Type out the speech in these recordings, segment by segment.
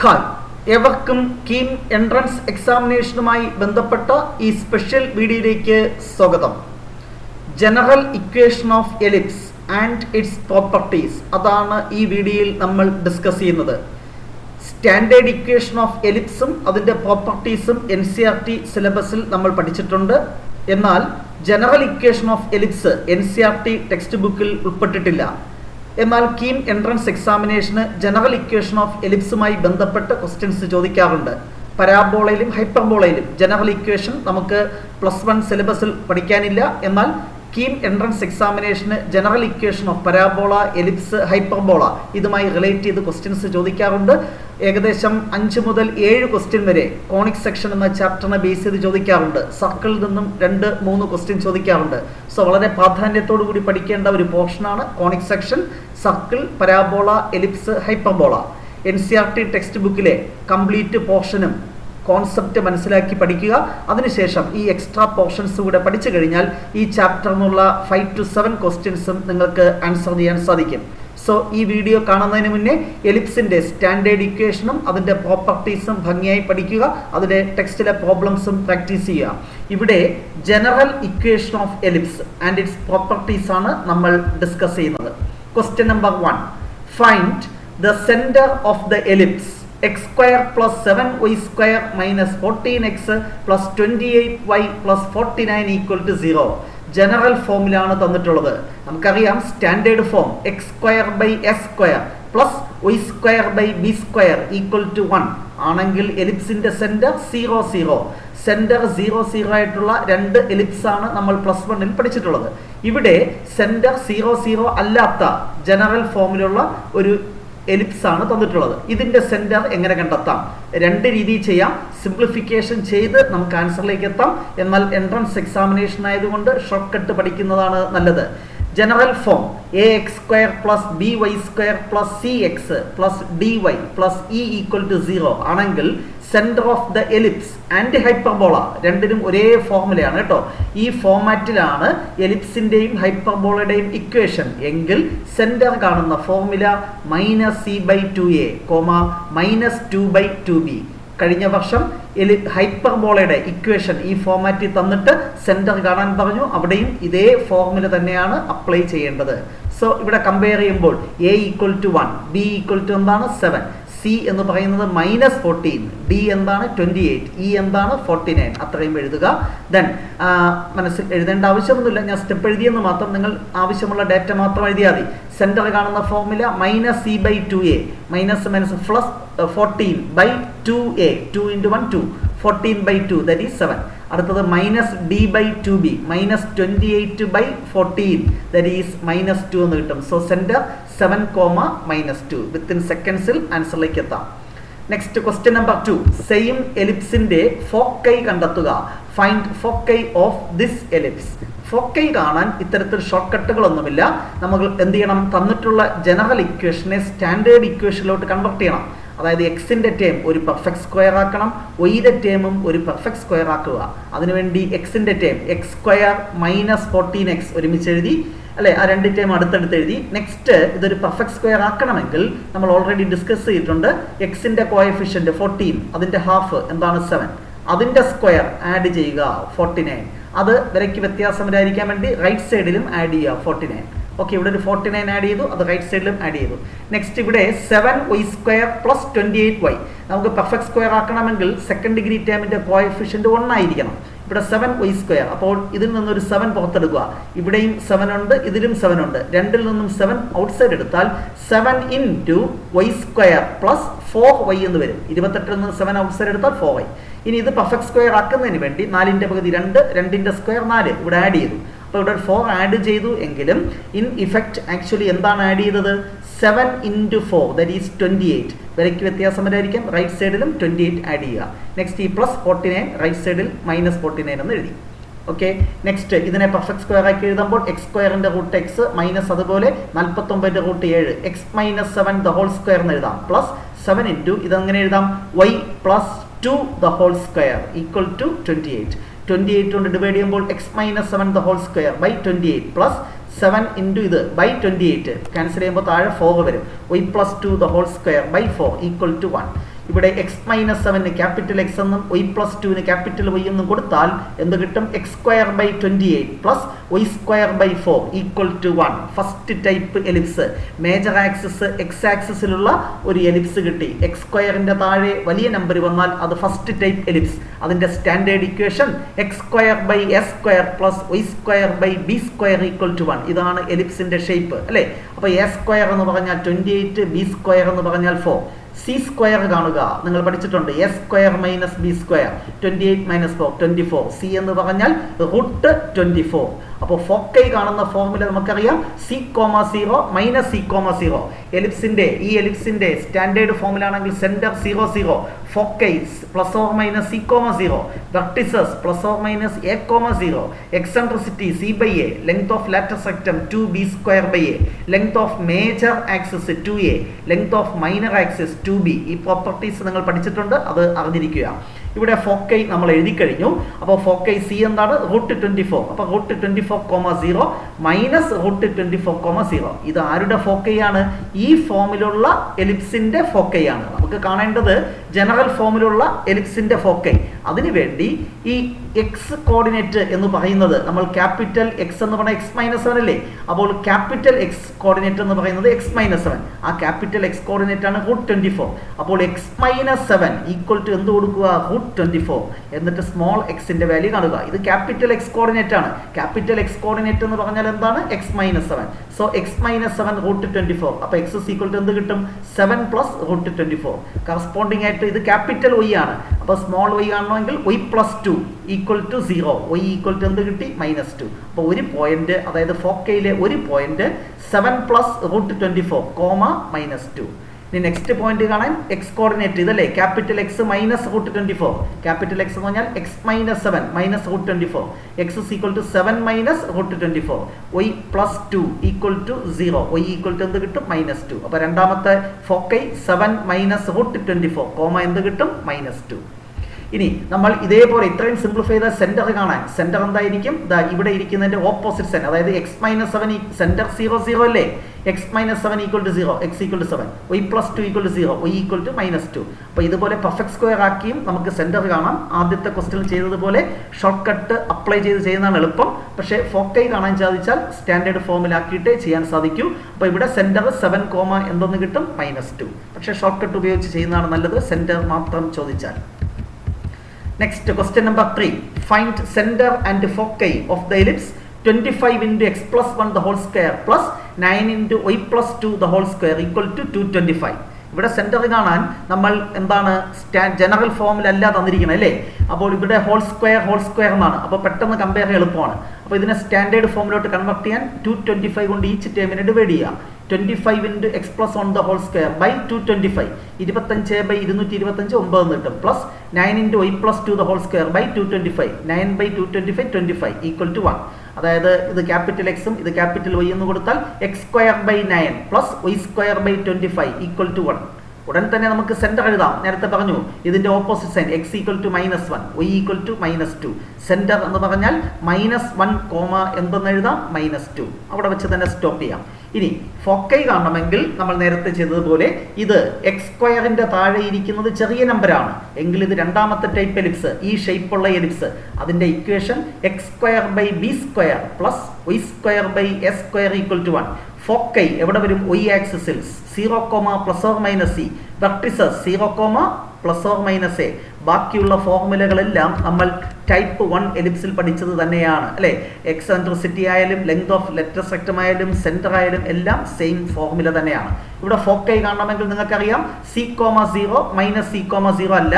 Hi, ഏവർക്കും KEAM entrance എക്സാമിനേഷനുമായി ബന്ധപ്പെട്ട ഈ സ്പെഷ്യൽ വീഡിയോയിലേക്ക് സ്വാഗതം. General equation of ellipse and it's properties, അതാണ് ഈ വീഡിയോയിൽ നമ്മൾ ഡിസ്കസ് ചെയ്യുന്നത്. സ്റ്റാൻഡേർഡ് ഇക്വേഷൻ ഓഫ് എലിപ്സും അതിൻ്റെ പ്രോപ്പർട്ടീസും NCERT സിലബസിൽ നമ്മൾ പഠിച്ചിട്ടുണ്ട്. എന്നാൽ general equation of ellipse NCERT text ബുക്കിൽ ഉൾപ്പെട്ടിട്ടില്ല. എന്നാൽ കീം എൻട്രൻസ് എക്സാമിനേഷന് ജനറൽ ഇക്വേഷൻ ഓഫ് എലിപ്സുമായി ബന്ധപ്പെട്ട് ക്വസ്റ്റ്യൻസ് ചോദിക്കാറുണ്ട്. പരാബോളയിലും ഹൈപ്പർബോളയിലും ജനറൽ ഇക്വേഷൻ നമുക്ക് +1 സിലബസിൽ പഠിക്കാനില്ല. എന്നാൽ കീം എൻട്രൻസ് എക്സാമിനേഷന് general equation of parabola, ellipse, hyperbola ഇതുമായി റിലേറ്റ് ചെയ്ത് ക്വസ്റ്റ്യൻസ് ചോദിക്കാറുണ്ട്. ഏകദേശം 5 മുതൽ 7 ക്വസ്റ്റ്യൻ വരെ കോണിക് സെക്ഷൻ എന്ന ചാപ്റ്ററിനെ ബേസ് ചെയ്ത് ചോദിക്കാറുണ്ട്. സർക്കിളിൽ നിന്നും 2-3 ക്വസ്റ്റ്യൻ ചോദിക്കാറുണ്ട്. സോ വളരെ പ്രാധാന്യത്തോടു കൂടി പഠിക്കേണ്ട ഒരു പോർഷനാണ് conic section, circle, parabola, ellipse, hyperbola. NCERT text ബുക്കിലെ കംപ്ലീറ്റ് പോർഷനും കോൺസെപ്റ്റ് മനസ്സിലാക്കി പഠിക്കുക. അതിനുശേഷം ഈ എക്സ്ട്രാ പോർഷൻസ് കൂടെ പഠിച്ചു കഴിഞ്ഞാൽ ഈ ചാപ്റ്ററിൽ നിന്നുള്ള 5 to 7 ക്വസ്റ്റ്യൻസും നിങ്ങൾക്ക് ആൻസർ ചെയ്യാൻ സാധിക്കും. സോ ഈ വീഡിയോ കാണുന്നതിന് മുന്നേ എലിപ്സിൻ്റെ സ്റ്റാൻഡേർഡ് ഇക്വേഷനും അതിൻ്റെ പ്രോപ്പർട്ടീസും ഭംഗിയായി പഠിക്കുക. അതിൻ്റെ ടെക്സ്റ്റിലെ പ്രോബ്ലംസും പ്രാക്ടീസ് ചെയ്യുക. ഇവിടെ general equation of ellipse and it's properties ആണ് നമ്മൾ ഡിസ്കസ് ചെയ്യുന്നത്. Question number 1, find the centre of the ellipse x² + 7y² - 14x + 28y + 49 = 0. General ഫോമിലാണ് തന്നിട്ടുള്ളത്. നമുക്കറിയാം സ്റ്റാൻഡേർഡ് ഫോം x²/s² + y²/b² = 1 ആണെങ്കിൽ എലിപ്സിന്റെ സെന്റർ 0 0. സെന്റർ 0 0 ആയിട്ടുള്ള 2 എലിപ്സ് ആണ് നമ്മൾ +1 പഠിച്ചിട്ടുള്ളത്. ഇവിടെ സെന്റർ 0 0 അല്ലാത്ത ജനറൽ ഫോമിലുള്ള ഒരു എലിപ്സ് ആണ് തന്നിട്ടുള്ളത്. ഇതിന്റെ സെന്റർ എങ്ങനെ കണ്ടെത്താം? 2 രീതിയിൽ ചെയ്യാം. സിംപ്ലിഫിക്കേഷൻ ചെയ്ത് നമുക്ക് ആൻസറിലേക്ക് എത്താം. എന്നാൽ എൻട്രൻസ് എക്സാമിനേഷൻ ആയതുകൊണ്ട് ഷോർട്ട് കട്ട് പഠിക്കുന്നതാണ് നല്ലത്. General form ax² + by² + cx + dy + e = 0 ആണെങ്കിൽ centre of the ellipse and hyperbola രണ്ടിനും ഒരേ ഫോർമുലയാണ് കേട്ടോ. ഈ ഫോർമാറ്റിലാണ് എലിപ്സിന്റെയും ഹൈപ്പർബോളയുടെയും ഇക്വേഷൻ എങ്കിൽ സെന്റർ കാണുന്ന ഫോർമുല -c/2a, -2/2b. കഴിഞ്ഞ വർഷം ഹൈപ്പർബോളയുടെ ഇക്വേഷൻ ഈ ഫോർമാറ്റിൽ തന്നിട്ട് സെന്റർ കാണാൻ പറഞ്ഞു. അവിടെയും ഇതേ ഫോർമുല തന്നെയാണ് അപ്ലൈ ചെയ്യേണ്ടത്. സോ ഇവിടെ കമ്പയർ ചെയ്യുമ്പോൾ a = 1, b = എന്താണ് 7, c എന്ന് പറയുന്നത് -14, d എന്താണ് 28, e എന്താണ് 49. അത്രയും എഴുതുക. ദെൻ മനസ്സിൽ എഴുതേണ്ട ആവശ്യമൊന്നുമില്ല, ഞാൻ സ്റ്റെപ്പ് എഴുതിയെന്ന് മാത്രം. നിങ്ങൾ ആവശ്യമുള്ള ഡാറ്റ മാത്രം എഴുതിയാൽ മതി. സെന്റർ കാണുന്ന formula -c/2a, -14/2a, 2 × 1 2, 14/2 that is 7. അടുത്തത് -d/2b, -28/14 that is -2 എന്ന് കിട്ടും. So centre 7, -2. വിത്തിൻ സെക്കൻഡ്സിൽ ആൻസറിലേക്ക് എത്താം. നെക്സ്റ്റ് ക്വസ്റ്റ്യൻ നമ്പർ 2, സെയിം എലിപ്സിന്റെ ഫോക്കൈ കണ്ടെത്തുക. Find foci of this ellipse. Foci കാണാൻ ഇത്തരത്തിൽ ഷോർട്ട് കട്ടുകളൊന്നുമില്ല. നമുക്ക് എന്ത് ചെയ്യണം? തന്നിട്ടുള്ള ജനറൽ ഇക്വേഷനെ സ്റ്റാൻഡേർഡ് ഇക്വേഷനിലോട്ട് കൺവെർട്ട് ചെയ്യണം. അതായത് എക്സിന്റെ ടേം ഒരു പെർഫെക്റ്റ് സ്ക്വയർ ആക്കണം, വൈയുടെ ടേമും ഒരു പെർഫെക്റ്റ് സ്ക്വയർ ആക്കുക. അതിനുവേണ്ടി എക്സിന്റെ ടേം x² - 14x ഒരുമിച്ച് എഴുതി അല്ലെ, ആ 2 ടേം അടുത്തടുത്ത് എഴുതി. നെക്സ്റ്റ് ഇതൊരു പെർഫെക്റ്റ് സ്ക്വയർ ആക്കണമെങ്കിൽ നമ്മൾ ഓൾറെഡി ഡിസ്കസ് ചെയ്തിട്ടുണ്ട്. എക്സിന്റെ കോഎഫിഷ്യന്റ് 14, അതിന്റെ ഹാഫ് എന്താണ് 7, അതിന്റെ സ്ക്വയർ ആഡ് ചെയ്യുക 49. അത് വിലയ്ക്ക് വ്യത്യാസം വരാതിരിക്കാൻ വേണ്ടി റൈറ്റ് സൈഡിലും ആഡ് ചെയ്യുക 49. ഓക്കെ, ഇവിടെ ഒരു 49 ആഡ് ചെയ്തു, അത് റൈറ്റ് സൈഡിലും ആഡ് ചെയ്തു. നെക്സ്റ്റ് ഇവിടെ 7y² + 28y. നമുക്ക് പെർഫെക്റ്റ് സ്ക്വയർ ആക്കണമെങ്കിൽ സെക്കൻഡ് ഡിഗ്രി ടേമിന്റെ കോഎഫിഷ്യന്റ് 1 ആയിരിക്കണം. ഇവിടെ 7y², അപ്പോൾ ഇതിൽ നിന്നൊരു 7 പുറത്തെടുക്കുക. ഇവിടെയും 7 ഉണ്ട്, ഇതിലും 7 ഉണ്ട്. രണ്ടിൽ നിന്നും 7 ഔട്ട്സൈഡ് എടുത്താൽ 7 × y² + 4y എന്ന് വരും. 28ൽ നിന്ന് 7 ഔട്ട്സൈഡ് എടുത്താൽ 4y. ഇനി ഇത് പെർഫെക്റ്റ് സ്ക്വയർ ആക്കുന്നതിന് വേണ്ടി 4ന്റെ പകുതി 2, 2ന്റെ സ്ക്വയർ 4 ഇവിടെ ആഡ് ചെയ്തു. അപ്പോൾ ഇവിടെ 4 ആഡ് ചെയ്തു എങ്കിലും ഇൻ ഇഫക്റ്റ് ആക്ച്വലി എന്താണ് ആഡ് ചെയ്തത്? 7 × 4 that is 28. വിലയ്ക്ക് വ്യത്യാസം വരായിരിക്കാം, റൈറ്റ് സൈഡിലും 28 ആഡ് ചെയ്യുക. നെക്സ്റ്റ് ഈ +49 റൈറ്റ് സൈഡിൽ -49 എന്ന് എഴുതി. ഓക്കെ, നെക്സ്റ്റ് ഇതിനെ പെർഫെക്റ്റ് സ്ക്വയർ ആക്കി എഴുതുമ്പോൾ x² റൂട്ട് x മൈനസ് അതുപോലെ 49 root 7 x - 7 the whole square എന്ന് എഴുതാം. +7 × ഇതെങ്ങനെ എഴുതാം? y + 2 the whole square = 28. 28 കൊണ്ട് ഡിവൈഡ് ചെയ്യുമ്പോൾ x - 7 the whole square /28 +7 × ഇത് /28 ക്യാൻസൽ ചെയ്യുമ്പോൾ താഴെ 4 വരും. y + 2 the whole square /4 = 1. ഇവിടെ എക്സ് മൈനസ് 7 ക്യാപിറ്റൽ എക്സ് എന്നും y പ്ലസ് 2 ക്യാപിറ്റൽ y എന്നും കൊടുത്താൽ എന്ത് കിട്ടും? X square by 28 plus y square by 4 equal to 1. First type ellipse, major axis x ആക്സിസിലുള്ള ഒരു എലിപ്സ് കിട്ടി. എക്സ് സ്ക്വയറിന്റെ താഴെ വലിയ നമ്പർ വന്നാൽ അത് ഫസ്റ്റ് ടൈപ്പ് എലിപ്സ്. അതിന്റെ standard equation x square by s square plus y square by b square equal to 1. ഇതാണ് എലിപ്സിന്റെ ഷേപ്പ് അല്ലേ? അപ്പോൾ എ സ്ക്വയർ എന്ന് പറഞ്ഞാൽ 28, ബി സ്ക്വയർ എന്ന് പറഞ്ഞാൽ 4. സി സ്ക്വയർ കാണുക, നിങ്ങൾ പഠിച്ചിട്ടുണ്ട്. A square minus b square 28 minus 4 24. C എന്ന് പറഞ്ഞാൽ റൂട്ട് 24. അപ്പോൾ ഫോക്കൈ കാണുന്ന ഫോർമുല നമുക്കറിയാം, c comma 0 minus c comma 0. ഈ എലിപ്സിന്റെ സ്റ്റാൻഡേർഡ് ഫോർമുല ആണെങ്കിൽ centre 0 0, foci plus or minus c comma 0, vertices plus or minus a comma 0, eccentricity c by a, length of latus rectum 2b square by a, length of major axis 2a, length of minor axis 2b. ഈ properties നിങ്ങൾ പഠിച്ചിട്ടുണ്ട്, അത് അറിഞ്ഞിരിക്കുക. ഇവിടെ foci നമ്മൾ എഴുതി കഴിഞ്ഞു. അപ്പോൾ ഫോക്കൈ സി എന്താണ്? റൂട്ട് 24. അപ്പോൾ റൂട്ട് 24,0 മൈനസ് റൂട്ട് 24,0. ഇത് ആരുടെ ഫോക്കൈ ആണ്? ഈ ഫോമിലുള്ള എലിപ്സിന്റെ ഫോക്കൈ ആണ്. നമുക്ക് കാണേണ്ടത് ജനറൽ ഫോമിലുള്ള എലിപ്സിന്റെ ഫോക്കൈ. അതിനുവേണ്ടി ഈ എക്സ് കോർഡിനേറ്റ് എന്ന് പറയുന്നത് നമ്മൾ ക്യാപിറ്റൽ എക്സ് എന്ന് പറഞ്ഞാൽ എക്സ് മൈനസ് 7 അല്ലേ? അപ്പോൾ ക്യാപിറ്റൽ എക്സ് കോർഡിനേറ്റ് എന്ന് പറയുന്നത് എക്സ് മൈനസ് 7. ആ ക്യാപിറ്റൽ എക്സ് കോർഡിനേറ്റ് ആണ് റൂട്ട് 24. അപ്പോൾ എക്സ് മൈനസ് 7 ഈക്വൽ ടു എന്ത് കൊടുക്കുക? റൂട്ട് 24. എന്നിട്ട് സ്മോൾ എക്സിന്റെ വാല്യൂ കാണുക. ഇത് ക്യാപിറ്റൽ എക്സ് കോർഡിനേറ്റ് ആണ്. ക്യാപിറ്റൽ എക്സ് കോർഡിനേറ്റ് എന്ന് പറഞ്ഞാൽ എന്താണ്? X minus 7. So x minus 7 root 24. അപ്പോൾ എക്സ് ഈക്വൽ ടു എന്ത് കിട്ടും? 7 പ്ലസ് റൂട്ട് 24. കറസ്പോണ്ടിങ് ആയിട്ട് ഇത് ക്യാപിറ്റൽ y ആണ്. അപ്പോൾ സ്മോൾ y കാണണമെങ്കിൽ y plus 2 equal to 0. y equal to എന്ത് കിട്ടി? -2. അപ്പോൾ ഒരു പോയിന്റ്, അതായത് ഫോക്കയിലെ ഒരു പോയിന്റ് 7 പ്ലസ് റൂട്ട് 24 കോമ -2. ഇനി നെക്സ്റ്റ് പോയിന്റ് കാണാൻ എക്സ് കോർഡിനേറ്റ് ഇതല്ലേ? Capital x minus root 24. Capital x എന്ന് പറഞ്ഞാൽ x minus 7 minus root 24. X is equal to 7 minus root 24. y plus 2 equal to 0. y equal to എന്ത് കിട്ടും? -2. അപ്പോൾ രണ്ടാമത്തെ foci 7 minus root 24 comma എന്ത് കിട്ടും? -2. ഇനി നമ്മൾ ഇതേപോലെ ഇത്രയും സിംപ്ലിഫൈ ചെയ്ത സെന്റർ കാണാൻ, സെന്റർ എന്തായിരിക്കും? ഇവിടെ ഇരിക്കുന്നതിന്റെ ഓപ്പോസിറ്റ് സെന്റർ, അതായത് എക്സ് മൈനസ് 7 സെന്റർ 0 0 അല്ലേ? X minus 7 equal to 0, x equal to 7, y plus 2 equal to 0, y equal to -2. അപ്പോൾ ഇതുപോലെ പെർഫെക്റ്റ് സ്ക്വയർ ആക്കിയും നമുക്ക് സെന്റർ കാണാം. ആദ്യത്തെ ക്വസ്റ്റ്യൻ ചെയ്തതുപോലെ ഷോർട്ട് കട്ട് അപ്ലൈ ചെയ്യുന്നതാണ് എളുപ്പം. പക്ഷേ ഫോക്കൈ കാണാൻ സാധിച്ചാൽ സ്റ്റാൻഡേർഡ് ഫോമിലാക്കിയിട്ടേ ചെയ്യാൻ സാധിക്കൂ. അപ്പോൾ ഇവിടെ സെന്റർ 7 കോമ എന്തെന്ന് കിട്ടും? -2. പക്ഷേ ഷോർട്ട് കട്ട് ഉപയോഗിച്ച് ചെയ്യുന്നതാണ് നല്ലത്, സെന്റർ മാത്രം ചോദിച്ചാൽ. Next, question number 3. Find center and foci of the ellipse 25 into x plus 1 the whole square plus 9 into y plus 2 the whole square equal to 225. ഇവിടെ സെന്റർ കാണാൻ നമ്മൾ എന്താണ്? ജനറൽ ഫോമിലല്ല തന്നിരിക്കുന്നത് അല്ലേ? അപ്പോൾ ഇവിടെ ഹോൾ സ്ക്വയർ എന്നാണ്. അപ്പോൾ പെട്ടെന്ന് കമ്പയർ ചെയ്യാൻ എളുപ്പമാണ്. അപ്പോൾ ഇതിനെ സ്റ്റാൻഡേർഡ് ഫോമിലോട്ട് കൺവെർട്ട് ചെയ്യാൻ 225 കൊണ്ട് ഈച്ച് ടേമിനെ ഡിവൈഡ് ചെയ്യാം. 25 into x plus 1 the whole square by 225. 25 by 225 9 കിട്ടും. Plus 9 into y plus 2 the whole square by 225. 9 by 225 25 equal to 1. അതായത് ഇത് ക്യാപിറ്റൽ എക്സും ഇത് ക്യാപിറ്റൽ y എന്ന് കൊടുത്താൽ x square by 9 plus y square by 25 equal to 1. ഉടൻ തന്നെ നമുക്ക് സെന്റർ എഴുതാം. നേരത്തെ പറഞ്ഞു ഇതിന്റെ opposite sign x equal to -1, y equal to -2. Centre എന്ന് പറഞ്ഞാൽ -1 കോമ എന്തെന്ന് എഴുതാം? -2. അവിടെ വെച്ച് തന്നെ സ്റ്റോപ്പ് ചെയ്യാം. ഇനി ഫോക്കൈ കാണണമെങ്കിൽ നമ്മൾ നേരത്തെ ചെയ്തതുപോലെ ഇത് എക്സ് സ്ക്വയറിന്റെ താഴെ ഇരിക്കുന്നത് ചെറിയ നമ്പറാണ് എങ്കിൽ ഇത് രണ്ടാമത്തെ ടൈപ്പ് എലിപ്സ്, ഈ ഷേപ്പുള്ള എലിപ്സ്, അതിന്റെ equation x square by b square plus y square by s square equal to 1. Foci എവിടെ വരും? y ആക്സിസിൽ 0, plus or minus c, vertices 0, plus or minus a. ബാക്കിയുള്ള ഫോർമുലകളെല്ലാം നമ്മൾ ടൈപ്പ് 1 എലിപ്സിൽ പഠിച്ചത് തന്നെയാണ് അല്ലേ? എക്സെൻട്രിസിറ്റി ആയാലും ലെങ്ത് ഓഫ് ലെറ്റസ് റെക്ടം ആയാലും സെന്റർ ആയാലും എല്ലാം സെയിം ഫോർമുല തന്നെയാണ്. ഇവിടെ ഫോക്കൈ കാണണമെങ്കിൽ നിങ്ങൾക്കറിയാം c,0 മൈനസ് c,0 അല്ല,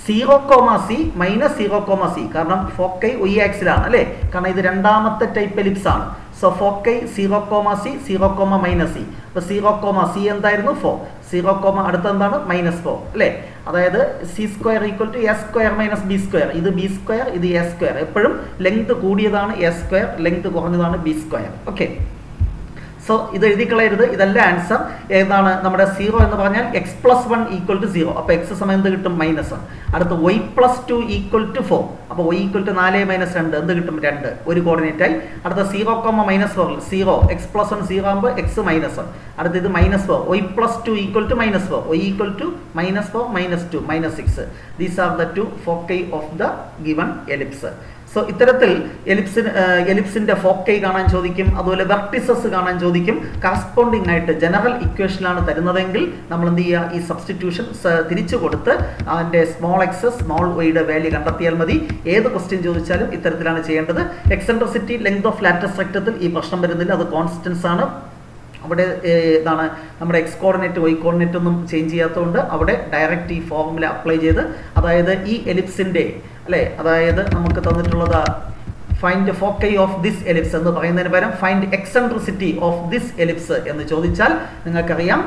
0,c മൈനസ് 0,c. കാരണം ഫോക്കൈ y ആക്സിലാണ് അല്ലേ? കാരണം ഇത് രണ്ടാമത്തെ ടൈപ്പ് എലിപ്സ് ആണ്. So foci 0,c 0, minus C. അപ്പോൾ 0,c എന്തായിരുന്നു? 4. 0, അടുത്ത എന്താണ്? -4 അല്ലേ? അതായത് c square equal to s square minus b square. ഇത് ബി സ്ക്വയർ, ഇത് എ സ്ക്വയർ. എപ്പോഴും ലെങ്ത് കൂടിയതാണ് എ സ്ക്വയർ, ലെങ്ത് കുറഞ്ഞതാണ് ബി സ്ക്വയർ. ഓക്കെ. സോ ഇത് എഴുതി കളയരുത്, ഇതല്ല ആൻസർ. ഏതാണ് നമ്മുടെ 0 എന്ന് പറഞ്ഞാൽ x+1 = 0. അപ്പോൾ x സമയം എന്ത് കിട്ടും? -1. അടുത്ത് y+2 = 4. അപ്പോൾ y = 4 - 2 എന്ത് കിട്ടും? 2. ഒരു കോർഡിനേറ്റ് ആയി. അടുത്ത 0, -4 0 x+1 0 ആകുമ്പോൾ x -1. അടുത്ത ഇത് -4 y+2 = -4 y = -4 -2 -6. These are the two foci of the given ellipse. So ഇത്തരത്തിൽ എലിപ്സിന്റെ ഫോക്കൈ കാണാൻ ചോദിക്കും, അതുപോലെ വെർട്ടിസസ് കാണാൻ ചോദിക്കും. കറസ്പോണ്ടിങ് ആയിട്ട് ജനറൽ ഇക്വേഷനാണ് തരുന്നതെങ്കിൽ നമ്മൾ എന്ത് ചെയ്യുക? ഈ സബ്സ്റ്റിറ്റ്യൂഷൻ തിരിച്ചു കൊടുത്ത് അതിൻ്റെ സ്മോൾ എക്സ് സ്മോൾ വൈയുടെ വാല്യൂ കണ്ടെത്തിയാൽ മതി. ഏത് ക്വസ്റ്റ്യൻ ചോദിച്ചാലും ഇത്തരത്തിലാണ് ചെയ്യേണ്ടത്. എക്സെൻട്രിസിറ്റി ലെങ്ത് ഓഫ് ലാറ്റസ് റെക്റ്റത്തിൽ ഈ പ്രശ്നം വരുന്നില്ല, അത് കോൺസ്റ്റൻസ് ആണ്. അവിടെ ഇതാണ് നമ്മുടെ എക്സ് കോർഡിനേറ്റ് വൈ കോർഡിനേറ്റ് ഒന്നും ചേഞ്ച് ചെയ്യാത്തതുകൊണ്ട് അവിടെ ഡയറക്റ്റ് ഈ ഫോർമുല അപ്ലൈ ചെയ്ത്, അതായത് ഈ എലിപ്സിൻ്റെ അല്ലേ, അതായത് നമുക്ക് തന്നിട്ടുള്ളത് find foci of this ellipse എന്ന് പറയുന്നതിന് പകരം find eccentricity of this ellipse എന്ന് ചോദിച്ചാൽ നിങ്ങൾക്കറിയാം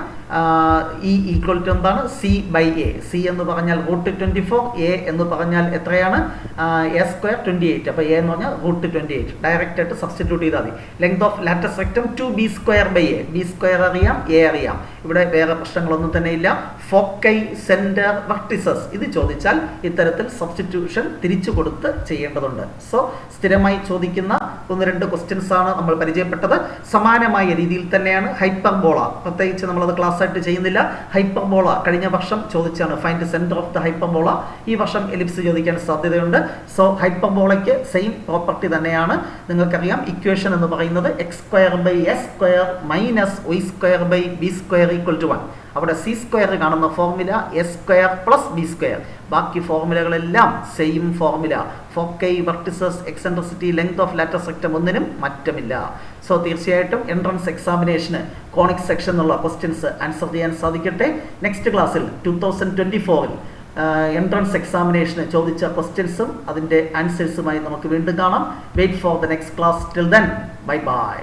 ഈ ഈക്വൽ ടു എന്താണ്? c/a. c എന്ന് പറഞ്ഞാൽ √24, a എന്ന് പറഞ്ഞാൽ എത്രയാണ്? a² 28. അപ്പോൾ a എന്ന് പറഞ്ഞാൽ √28. ഡയറക്റ്റ് ആയിട്ട് സബ്സ്റ്റിറ്റ്യൂട്ട് ചെയ്താൽ മതി. Length of latus rectum 2b²/a. b² അറിയാം, a അറിയാം. ഇവിടെ വേറെ പ്രശ്നങ്ങളൊന്നും തന്നെ ഇല്ല. ഫോക്കൈ, സെന്റർ, വെർട്ടിസസ് ഇത് ചോദിച്ചാൽ ഇത്തരത്തിൽ സബ്സ്റ്റിറ്റ്യൂഷൻ തിരിച്ചു കൊടുത്ത് ചെയ്യേണ്ടതുണ്ട്. സോ സ്ഥിരമായി ചോദിക്കുന്ന 1-2 ക്വസ്റ്റ്യൻസ് ആണ് നമ്മൾ പരിചയപ്പെട്ടത്. സമാനമായ രീതിയിൽ തന്നെയാണ് ഹൈപ്പർബോള. പ്രത്യേകിച്ച് നമ്മളത് ക്ലാസ് ആയിട്ട് ചെയ്യുന്നില്ല. ഹൈപ്പർബോള കഴിഞ്ഞ വർഷം ചോദിച്ചാണ്, find centre of the hyperbola. ഈ വർഷം എലിപ്സ് ചോദിക്കാൻ സാധ്യതയുണ്ട്. സോ ഹൈപ്പർബോളയ്ക്ക് സെയിം പ്രോപ്പർട്ടി തന്നെയാണ്. നിങ്ങൾക്കറിയാം ഇക്വേഷൻ എന്ന് പറയുന്നത് x²/s² - y²/b² = 1. അവിടെ c² കാണുന്ന ഫോർമുല s² + b². ബാക്കി ഫോർമുലകളെല്ലാം same formula. Foci, vertices, eccentricity, length of latus rectum ഒന്നിനും മാറ്റമില്ല. സോ തീർച്ചയായിട്ടും എൻട്രൻസ് എക്സാമിനേഷന് കോണിക് സെക്ഷൻ എന്നുള്ള ക്വസ്റ്റ്യൻസ് ആൻസർ ചെയ്യാൻ സാധിക്കട്ടെ. നെക്സ്റ്റ് ക്ലാസ്സിൽ 2024 എൻട്രൻസ് എക്സാമിനേഷന് ചോദിച്ച ക്വസ്റ്റ്യൻസും അതിൻ്റെ ആൻസേഴ്സുമായി നമുക്ക് വീണ്ടും കാണാം. Wait for the next class. Till then, bye by.